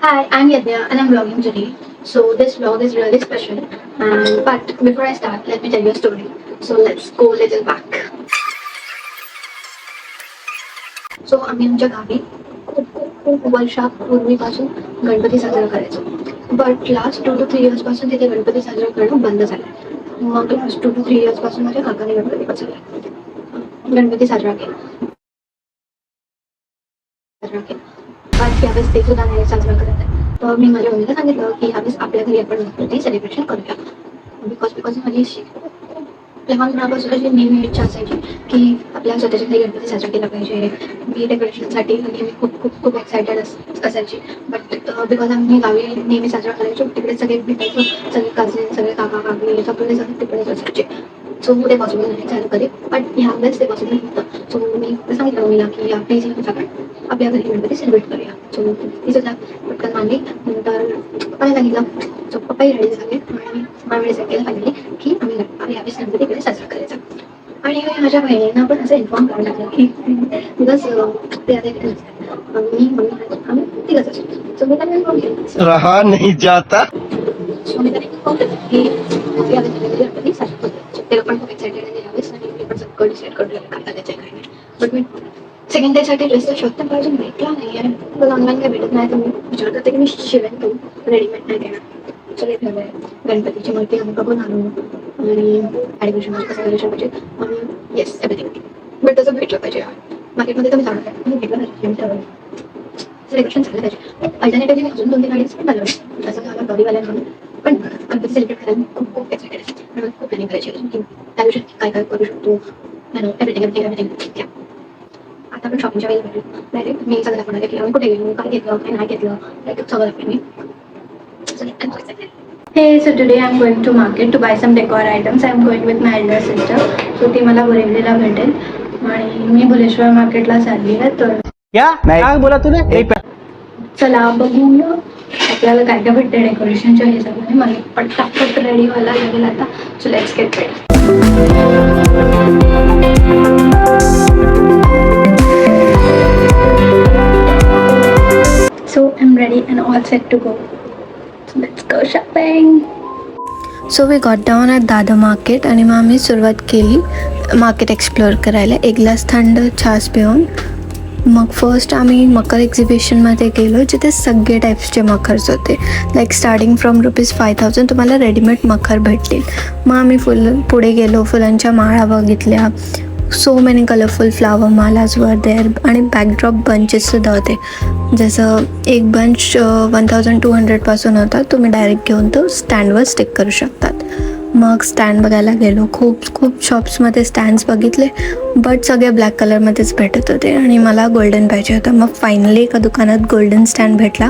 Hi, I'm Yadnya and I'm vlogging today. So this vlog is really special. But before I start, let me tell you a story. So let's go a little back. So आम्ही आमच्या गावी खूप वर्षापूर्वीपासून गणपती साजरा करायचो. But last 2 to 3 years पासून तिथे गणपती साजरा करणं बंद झालं. मग लास्ट 2 to 3 years पासून माझ्या काकाने गणपती बसवला. गणपती साजरा केला. पण यावेळेस ते सुद्धा नाही साजरा करत आहे. तर मी माझ्या मम्मीला सांगितलं की यावेळेस आपल्या घरी आपण गणपती सेलिब्रेशन करूया. बिकॉज माझी अशी लहानपणापासून अशी नेहमी इच्छा असायची की आपल्या स्वतःच्या घरी गणपती साजरा केला पाहिजे. मी डेकोरेशनसाठी नेहमी खूप खूप खूप एक्सायटेड असायची. बट बिकॉज आम्ही गावी नेहमी साजरा करायचो, तिकडे सगळे भेटायचो, सगळे कझिन, सगळे काका काकी सगळे तिकडेच असायचे. सो ते पॉसिबल नाही झालं कधी. पण ह्यावेळेस ते पॉसिबल होतं. सो मी सांगितलं मम्मीला की प्लीज आपण आपल्या घरी गणपती सेलिब्रेट करूया. सो ती सुद्धा पटकन मानली. नंतर पप्पाने सांगितलं. सो पप्पाही रेडी झाले आणि आम्ही डिसाईड केलं फायनली की आम्ही यावेळेस गणपतीकडे साजरा करायचा. आणि माझ्या बहिणींना पण असं इन्फॉर्म करावं लागलं की बिकॉज ते आता इकडे नसतात. मी मम्मी आम्ही तिघंच असतो. सो मी त्यांना इन्फॉर्म केलं. रहा नहीं जाता. सो मी त्यांना इन्फॉर्म केलं की यावेळेस गणपती साजरा करूया. ते पण खूप एक्सायटेड आहे यावेळेस आणि मी पण सगळं डिसाईड करूया काय त्याच्या काय नाही. बट मी सेकंड डेसाठी ड्रेसचा शॉप तर अजून भेटला नाही आहे. मला ऑनलाईन काय भेटत नाही तर मी विचार करते की मी शिवेन करू, रेडीमेड नाही देणार. सगळे ठेवलं आहे. गणपतीची मूर्ती आम्ही बघून आणू आणि ॲडमिशन कसं करायचं पाहिजे आणि येस एव्हरीथिंग. बट तसं भेटलं पाहिजे. मार्केटमध्ये तर मी जाणार आहे. मी भेटलं पाहिजे ठेवलं सेलिब्रेशन झालं पाहिजे. अल्टरनेटिव्हली मी अजून 2-3 गाडीज पण बनवलं जसं झालं गौरीवाल्यांकडून. पण गणपती सेलिब्रेट करायला खूप खूप एक्सायटेड आहे. मला खूप प्लॅनिंग करायची अजून की त्या दिवशी काय काय करू शकतो. एव्हरीथिंग. आता आपण शॉपिंगच्या वेळी भेटू. डायरेक्ट मी सगळं दाखवणार आहे की आम्ही कुठे गेलो, काय घेतलं, काय नाही घेतलं. डायरेक्ट सगळं दाखवेन मी. Hey, so today I'm going to market to buy some decor items. I'm going with my elder sister. So ती मला बोरिवलीला भेटेल आणि मी भुलेश्वर मार्केटला चालली आहे. तर क्या नहीं काय बोला तूने? चला बघूया आपल्याला काय काय भेटते डेकोरेशनच्या हिशोबाने. मला पटापट रेडी व्हायला लागेल आता. So let's get ready. So I'm ready and all set to go. So let's go shopping. So we got down at Dadar market आणि मग आम्ही सुरुवात केली मार्केट एक्सप्लोअर करायला. एक ग्लास थंड छास पिऊन मग फर्स्ट आम्ही मकर एक्झिबिशनमध्ये गेलो जिथे सगळे टाईप्सचे मखर्स होते. लाईक स्टार्टिंग फ्रॉम ₹5,000 तुम्हाला रेडीमेड मखर भेटतील. मग आम्ही पुढे गेलो, फुलांच्या माळा बघितल्या. सो मेनी कलरफुल फ्लावर मालाज वर देअर आणि बॅकड्रॉप बंचेससुद्धा होते. जसं एक बंच 1,200 पासून होता. तुम्ही डायरेक्ट घेऊन तो स्टँडवर स्टिक करू शकतात. मग स्टँड बघायला गेलो. खूप शॉप्समध्ये स्टँड्स बघितले बट सगळे ब्लॅक कलरमध्येच भेटत होते आणि मला गोल्डन पाहिजे होतं. मग फायनली एका दुकानात गोल्डन स्टँड भेटला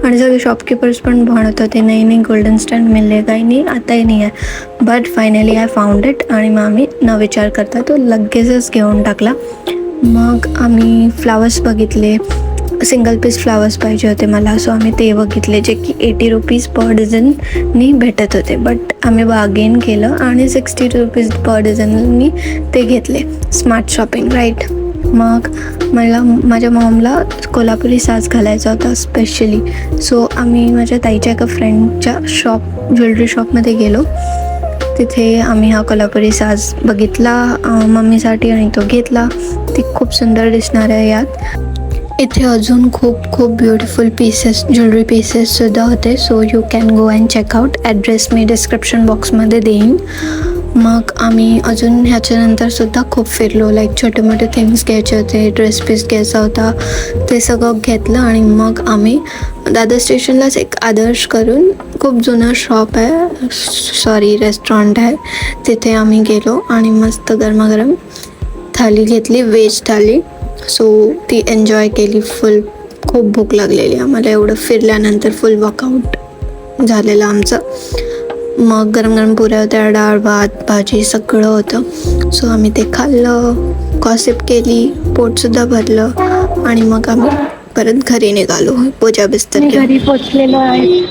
आणि सगळे शॉपकीपर्स पण म्हणत होते नाही गोल्डन स्टँड मिळले काही नाही आताही नाही आहे. But finally I found it आणि मग आम्ही न विचार करता तो लगेचच घेऊन टाकला. मग आम्ही फ्लावर्स बघितले. सिंगल पीस फ्लावर्स पाहिजे होते मला. सो आम्ही ते बघितले जे की ₹80 पर डझननी भेटत होते. बट आम्ही बार्गेन केलं आणि ₹60 पर डझननी ते घेतले. Smart shopping right. मग मला माझ्या मॉमला कोल्हापुरी साज घालायचा होता स्पेशली. सो आम्ही माझ्या ताईच्या एका फ्रेंडच्या ज्वेलरी शॉपमध्ये गेलो. तिथे आम्ही हा कोल्हापुरी साज बघितला मम्मीसाठी आणि तो घेतला. ती खूप सुंदर दिसणार आहे यात. इथे अजून खूप ब्युटिफुल पीसेस ज्वेलरी पीसेससुद्धा होते. So you can go and checkout. Address मी डिस्क्रिप्शन बॉक्समध्ये देईन. मग आम्ही अजून ह्याच्यानंतरसुद्धा खूप फिरलो. लाईक छोटे मोठे थिंग्स घ्यायचे होते, ड्रेस पीस घ्यायचा होता, ते सगळं घेतलं. आणि मग आम्ही दादर स्टेशनलाच एक आदर्श करून खूप जुनं शॉप आहे रेस्टॉरंट आहे तिथे आम्ही गेलो आणि मस्त गरमागरम थाली घेतली, व्हेज थाली. सो ती एन्जॉय केली फुल. खूप भूक लागलेली आम्हाला एवढं फिरल्यानंतर. फुल वर्कआउट झालेलं आमचं. मग गरम पुऱ्या होत्या, डाळ भात भाजी सगळं होतं. सो आम्ही ते खाल्लं, गॉसिप केली, पोटसुद्धा भरलं आणि मग आम्ही परत घरी निघालो. पूजा बिस्तर घरी पोचलेलो आहे.